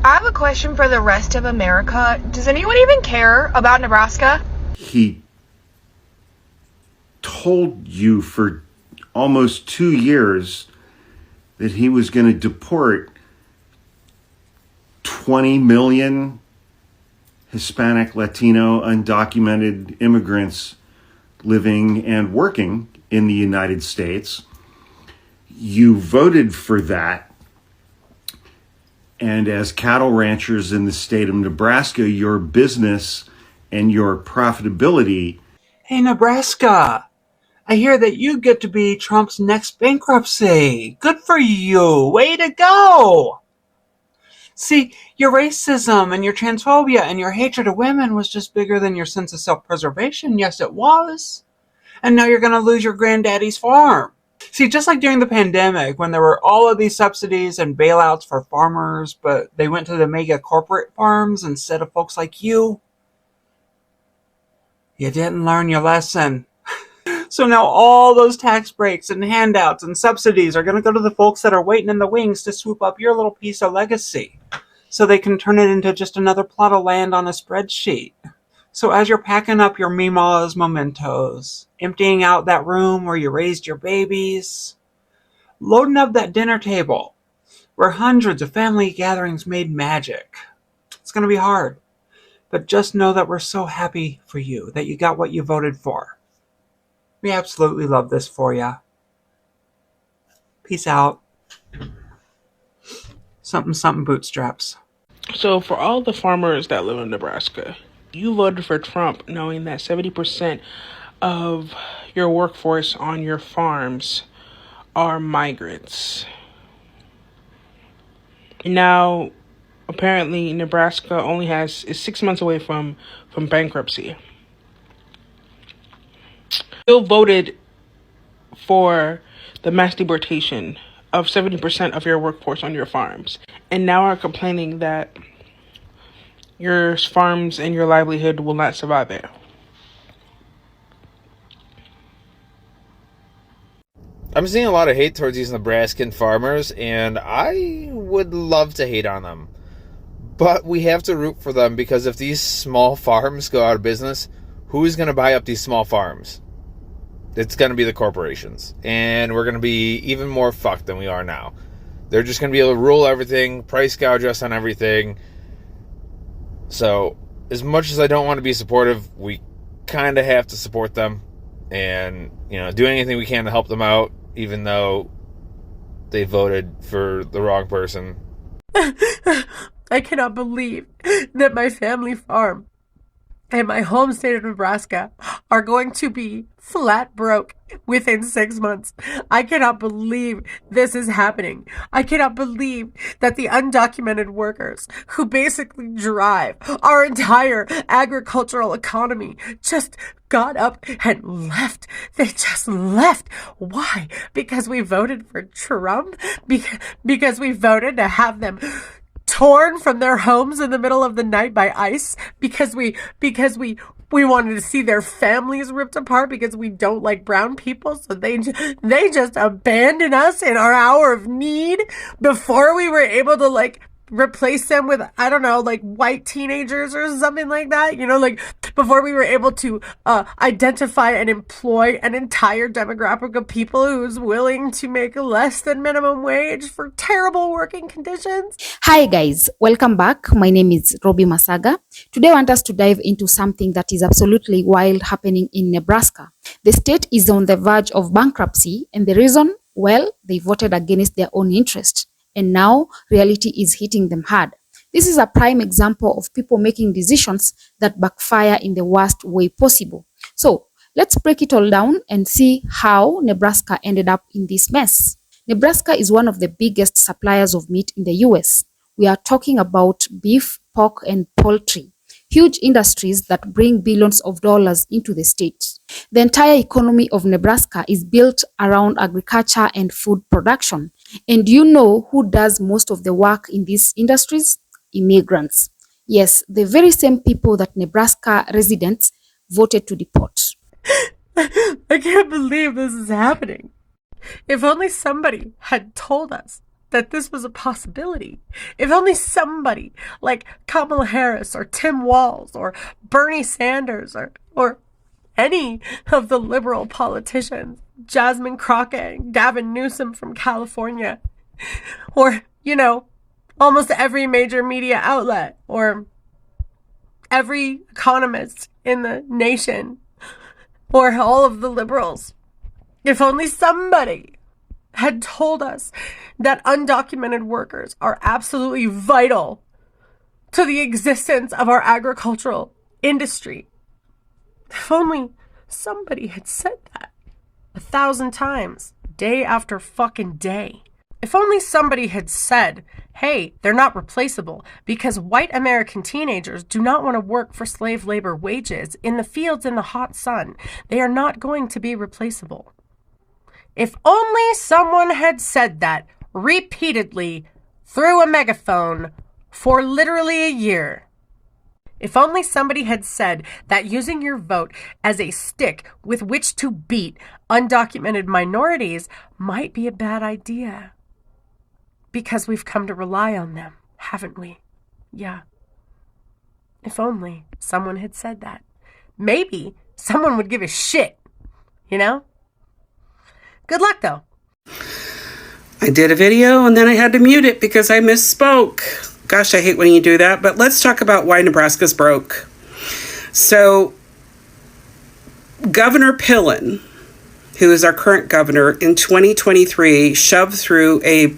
I have a question for the rest of America. Does anyone even care about Nebraska? He told you for almost 2 years that he was going to deport 20 million Hispanic, Latino, undocumented immigrants living and working in the United States. You voted for that. And as cattle ranchers in the state of Nebraska, your business and your profitability. Hey, Nebraska, I hear that you get to be Trump's next bankruptcy. Good for you. Way to go. See, your racism and your transphobia and your hatred of women was just bigger than your sense of self-preservation. Yes, it was. And now you're going to lose your granddaddy's farm. See, just like during the pandemic, when there were all of these subsidies and bailouts for farmers, but they went to the mega corporate farms instead of folks like you, you didn't learn your lesson. So now all those tax breaks and handouts and subsidies are going to go to the folks that are waiting in the wings to swoop up your little piece of legacy so they can turn it into just another plot of land on a spreadsheet. So as you're packing up your Mima's mementos, emptying out that room where you raised your babies, loading up that dinner table where hundreds of family gatherings made magic, it's going to be hard. But just know that we're so happy for you, that you got what you voted for. We absolutely love this for you. Peace out. Something, something bootstraps. So for all the farmers that live in Nebraska, you voted for Trump knowing that 70% of your workforce on your farms are migrants. Now, apparently, Nebraska is 6 months away from bankruptcy. Still voted for the mass deportation of 70% of your workforce on your farms, and now are complaining that your farms and your livelihood will not survive it. I'm seeing a lot of hate towards these Nebraskan farmers, and I would love to hate on them. But we have to root for them, because if these small farms go out of business, who's going to buy up these small farms? It's going to be the corporations. And we're going to be even more fucked than we are now. They're just going to be able to rule everything, price gouge us on everything. So, as much as I don't want to be supportive, we kind of have to support them. And, do anything we can to help them out, even though they voted for the wrong person. I cannot believe that my family farm and my home state of Nebraska are going to be flat broke within 6 months. I cannot believe this is happening. I cannot believe that the undocumented workers who basically drive our entire agricultural economy just got up and left. They just left. Why? Because we voted for Trump? Because we voted to have them torn from their homes in the middle of the night by ICE, because we wanted to see their families ripped apart because we don't like brown people, so they just abandoned us in our hour of need before we were able to replace them with, I don't know, white teenagers or something like that, before we were able to identify and employ an entire demographic of people who's willing to make less than minimum wage for terrible working conditions. Hi guys, welcome back. My name is Robbie Masaga. Today I want us to dive into something that is absolutely wild happening in Nebraska. The state is on the verge of bankruptcy, and the reason, well, they voted against their own interest. And now reality is hitting them hard. This is a prime example of people making decisions that backfire in the worst way possible. So let's break it all down and see how Nebraska ended up in this mess. Nebraska is one of the biggest suppliers of meat in the US. We are talking about beef, pork, and poultry. Huge industries that bring billions of dollars into the state. The entire economy of Nebraska is built around agriculture and food production. And you know who does most of the work in these industries? Immigrants. Yes, the very same people that Nebraska residents voted to deport. I can't believe this is happening. If only somebody had told us that this was a possibility. If only somebody like Kamala Harris or Tim Walz or Bernie Sanders or any of the liberal politicians, Jasmine Crockett, Gavin Newsom from California, or, almost every major media outlet, or every economist in the nation, or all of the liberals. If only somebody had told us that undocumented workers are absolutely vital to the existence of our agricultural industry. If only somebody had said that 1,000 times, day after fucking day. If only somebody had said, hey, they're not replaceable because white American teenagers do not want to work for slave labor wages in the fields in the hot sun. They are not going to be replaceable. If only someone had said that repeatedly through a megaphone for literally a year. If only somebody had said that using your vote as a stick with which to beat undocumented minorities might be a bad idea. Because we've come to rely on them, haven't we? Yeah. If only someone had said that. Maybe someone would give a shit, Good luck, though. I did a video and then I had to mute it because I misspoke. Gosh, I hate when you do that. But let's talk about why Nebraska's broke. So, Governor Pillen, who is our current governor, in 2023 shoved through a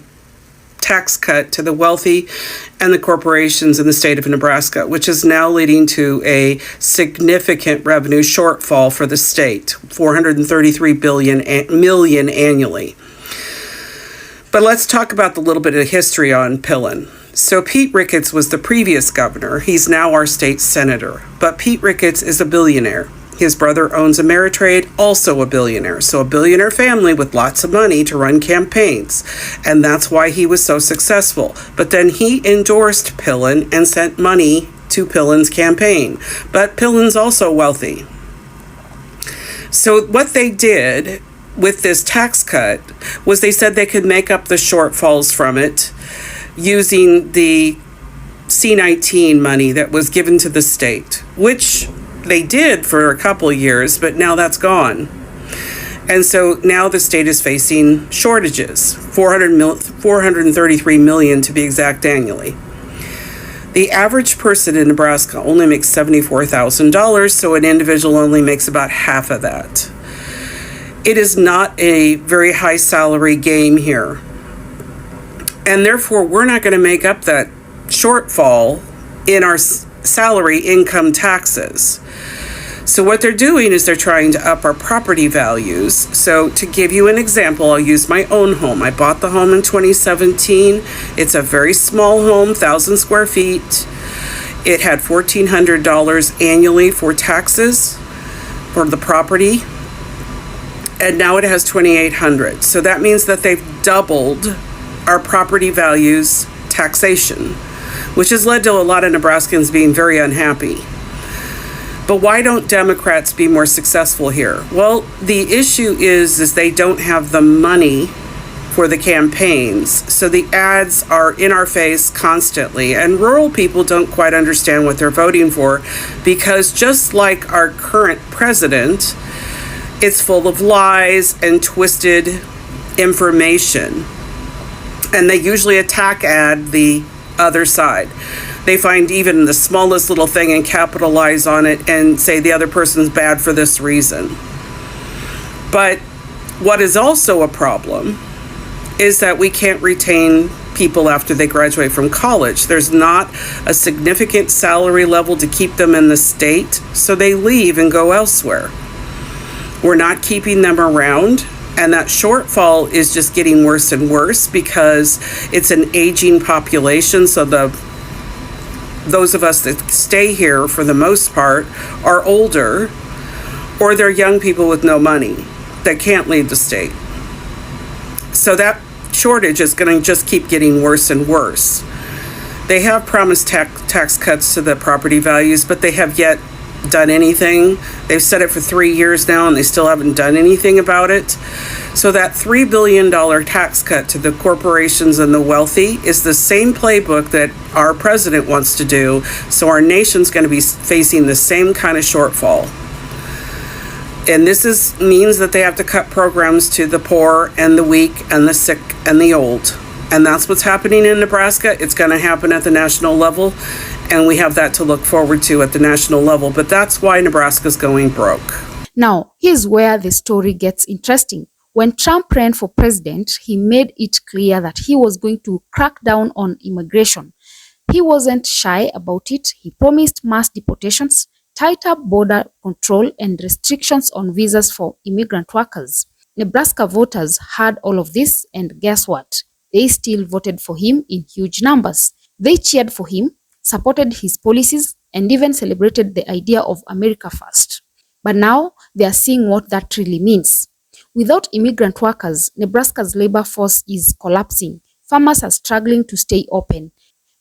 tax cut to the wealthy and the corporations in the state of Nebraska, which is now leading to a significant revenue shortfall for the state, $433 million annually. But let's talk about the little bit of history on Pillen. So Pete Ricketts was the previous governor. He's now our state senator. But Pete Ricketts is a billionaire. His brother owns Ameritrade, also a billionaire. So a billionaire family with lots of money to run campaigns. And that's why he was so successful. But then he endorsed Pillen and sent money to Pillen's campaign. But Pillen's also wealthy. So what they did with this tax cut was they said they could make up the shortfalls from it using the C-19 money that was given to the state, which they did for a couple of years, but now that's gone. And so now the state is facing shortages, $433 million to be exact annually. The average person in Nebraska only makes $74,000, so an individual only makes about half of that. It is not a very high salary game here. And therefore, we're not going to make up that shortfall in our salary income taxes. So what they're doing is they're trying to up our property values. So to give you an example, I'll use my own home. I bought the home in 2017. It's a very small home, 1,000 square feet. It had $1,400 annually for taxes for the property. And now it has $2,800. So that means that they've doubled our property values taxation, which has led to a lot of Nebraskans being very unhappy. But why don't Democrats be more successful here? Well, the issue is they don't have the money for the campaigns. So the ads are in our face constantly. And rural people don't quite understand what they're voting for because just like our current president, it's full of lies and twisted information. And they usually attack the other side. They find even the smallest little thing and capitalize on it and say the other person's bad for this reason. But what is also a problem is that we can't retain people after they graduate from college. There's not a significant salary level to keep them in the state, so they leave and go elsewhere. We're not keeping them around. And that shortfall is just getting worse and worse because it's an aging population. So those of us that stay here for the most part are older, or they're young people with no money that can't leave the state. So that shortage is going to just keep getting worse and worse. They have promised tax cuts to the property values, but they have yet done anything. They've said it for 3 years now and they still haven't done anything about it. So that $3 billion tax cut to the corporations and the wealthy is the same playbook that our president wants to do. So our nation's going to be facing the same kind of shortfall. And this means that they have to cut programs to the poor and the weak and the sick and the old. And that's what's happening in Nebraska. It's going to happen at the national level. And we have that to look forward to at the national level. But that's why Nebraska's going broke. Now, here's where the story gets interesting. When Trump ran for president, he made it clear that he was going to crack down on immigration. He wasn't shy about it. He promised mass deportations, tighter border control, and restrictions on visas for immigrant workers. Nebraska voters heard all of this, and guess what? They still voted for him in huge numbers. They cheered for him, supported his policies, and even celebrated the idea of America First. But now they are seeing what that really means. Without immigrant workers, Nebraska's labor force is collapsing. Farmers are struggling to stay open.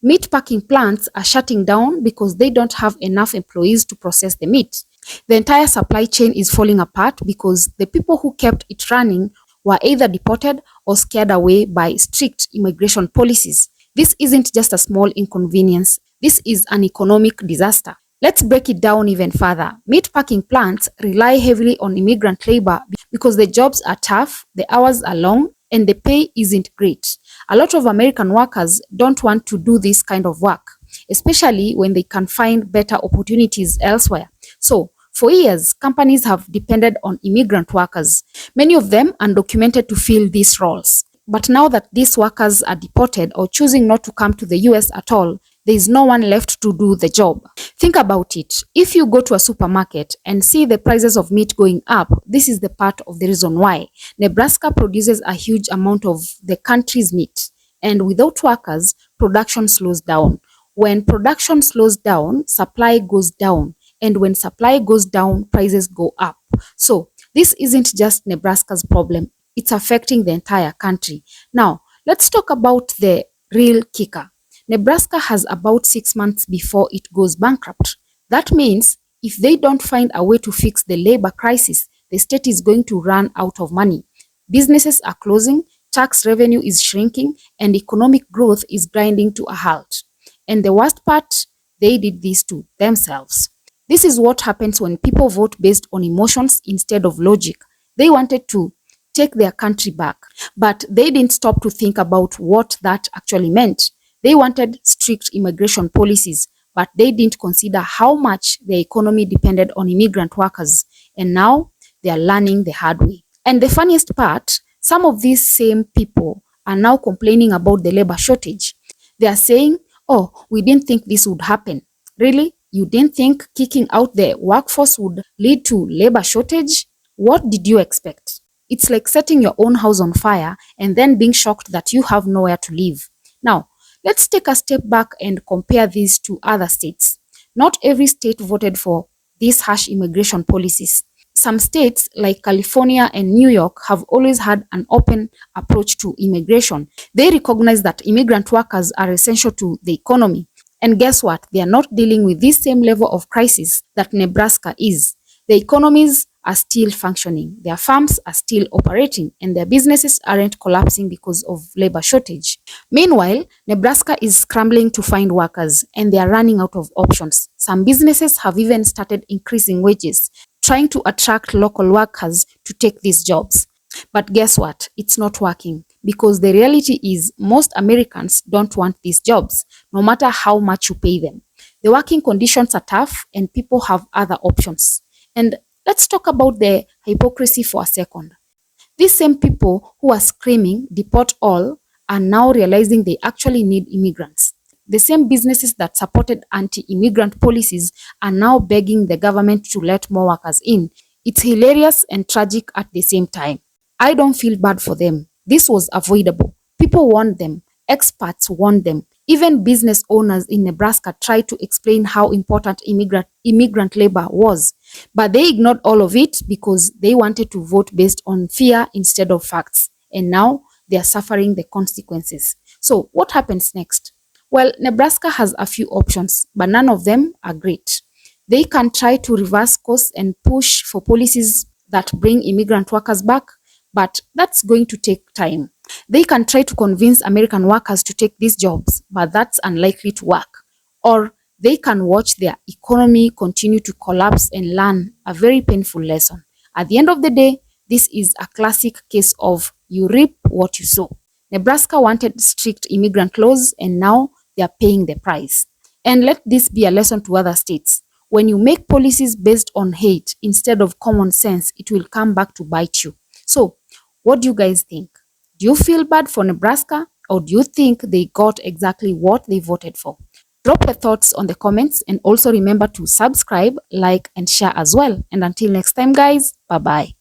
Meat packing plants are shutting down because they don't have enough employees to process the meat. The entire supply chain is falling apart because the people who kept it running were either deported or scared away by strict immigration policies. This isn't just a small inconvenience. This is an economic disaster. Let's break it down even further. Meat packing plants rely heavily on immigrant labor because the jobs are tough, the hours are long, and the pay isn't great. A lot of American workers don't want to do this kind of work, especially when they can find better opportunities elsewhere. So, for years, companies have depended on immigrant workers, many of them undocumented, to fill these roles. But now that these workers are deported or choosing not to come to the US at all, there is no one left to do the job. Think about it. If you go to a supermarket and see the prices of meat going up, this is the part of the reason why. Nebraska produces a huge amount of the country's meat, and without workers, production slows down. When production slows down, supply goes down, and when supply goes down, prices go up. So this isn't just Nebraska's problem. It's affecting the entire country. Now, let's talk about the real kicker. Nebraska has about 6 months before it goes bankrupt. That means if they don't find a way to fix the labor crisis, the state is going to run out of money. Businesses are closing, tax revenue is shrinking, and economic growth is grinding to a halt. And the worst part, they did this to themselves. This is what happens when people vote based on emotions instead of logic. They wanted to take their country back, but they didn't stop to think about what that actually meant. They wanted strict immigration policies, but they didn't consider how much the economy depended on immigrant workers, and now they are learning the hard way. And the funniest part, some of these same people are now complaining about the labor shortage. They are saying, oh, we didn't think this would happen. Really? You didn't think kicking out the workforce would lead to labor shortage? What did you expect? It's like setting your own house on fire and then being shocked that you have nowhere to live. Now, let's take a step back and compare these to other states. Not every state voted for these harsh immigration policies. Some states like California and New York have always had an open approach to immigration. They recognize that immigrant workers are essential to the economy. And guess what? They are not dealing with this same level of crisis that Nebraska is. The economies are still functioning, their farms are still operating, and their businesses aren't collapsing because of labor shortage. Meanwhile, Nebraska is scrambling to find workers, and they are running out of options. Some businesses have even started increasing wages, trying to attract local workers to take these jobs. But guess what? It's not working, because the reality is most Americans don't want these jobs, no matter how much you pay them. The working conditions are tough, and people have other options. And let's talk about the hypocrisy for a second. These same people who are screaming, deport all, are now realizing they actually need immigrants. The same businesses that supported anti-immigrant policies are now begging the government to let more workers in. It's hilarious and tragic at the same time. I don't feel bad for them. This was avoidable. People warned them. Experts warned them. Even business owners in Nebraska tried to explain how important immigrant labor was. But they ignored all of it because they wanted to vote based on fear instead of facts. And now they are suffering the consequences. So what happens next? Well, Nebraska has a few options, but none of them are great. They can try to reverse course and push for policies that bring immigrant workers back, but that's going to take time. They can try to convince American workers to take these jobs, but that's unlikely to work. Or they can watch their economy continue to collapse and learn a very painful lesson. At the end of the day, this is a classic case of you reap what you sow. Nebraska wanted strict immigrant laws, and now they are paying the price. And let this be a lesson to other states. When you make policies based on hate instead of common sense, it will come back to bite you. So, what do you guys think? Do you feel bad for Nebraska, or do you think they got exactly what they voted for? Drop your thoughts on the comments, and also remember to subscribe, like, and share as well. And until next time, guys, bye-bye.